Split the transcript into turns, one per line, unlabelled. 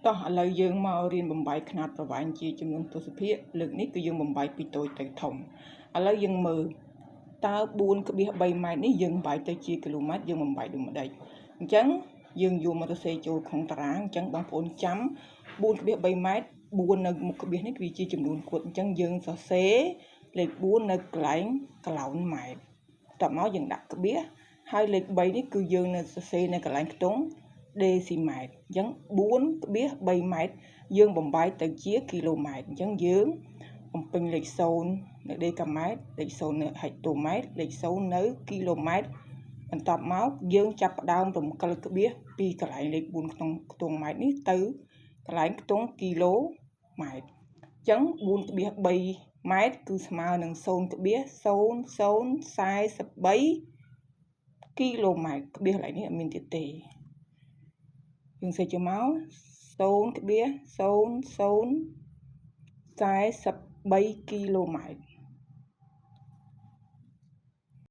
តោះឥឡូវយើងមករៀនបំបីຂະຫນាតប្រវែងជាចំនួនទស្សភាគលើកនេះគឺយើងបំបីពីតូចទៅធំឥឡូវយើងមើលតើ 4.3 ម៉ែត្រនេះយើងបំបីទៅជាគីឡូម៉ែត្រយើងបំបីដូចម្ដេចអញ្ចឹងយើងយកមកសរសេរចូលក្នុងតារាងអញ្ចឹងបងប្អូនចាំ 4.3 ម៉ែត្រ 4 នៅមុខក្បៀសនេះគឺជាចំនួនគត់អញ្ចឹងយើងសរសេរលេខ 4 នៅកន្លែងកន្លោនម៉ែត្រតមកយើងដាក់ក្បៀសហើយលេខ 3 នេះគឺយើងនៅសរសេរនៅកន្លែងខ្ទង់ដេស៊ីម៉ែត្រអញ្ចឹង 4.3 ម៉ែត្រយើងបំបែកទៅជាគីឡូម៉ែត្រអញ្ចឹងយើងបំពេញលេខ0នៅដេកាម៉ែត្រលេខ0នៅហិកតូម៉ែត្រលេខ0នៅគីឡូម៉ែត្របន្ទាប់មកយើងចាប់ផ្ដើមរំកិលក្បៀសពីកន្លែងលេខ4ក្នុងខ្ទង់ម៉ែត្រនេះទៅកន្លែងខ្ទង់គីឡូម៉ែត្រអញ្ចឹង 4.3 ម៉ែត្រគឺស្មើនឹង 0.0043 គីឡូម៉ែត្រក្បៀសកន្លែងនេះអត់មានទៀតទេយើងសេចមក 0.0043 គីឡូម៉ែត្រ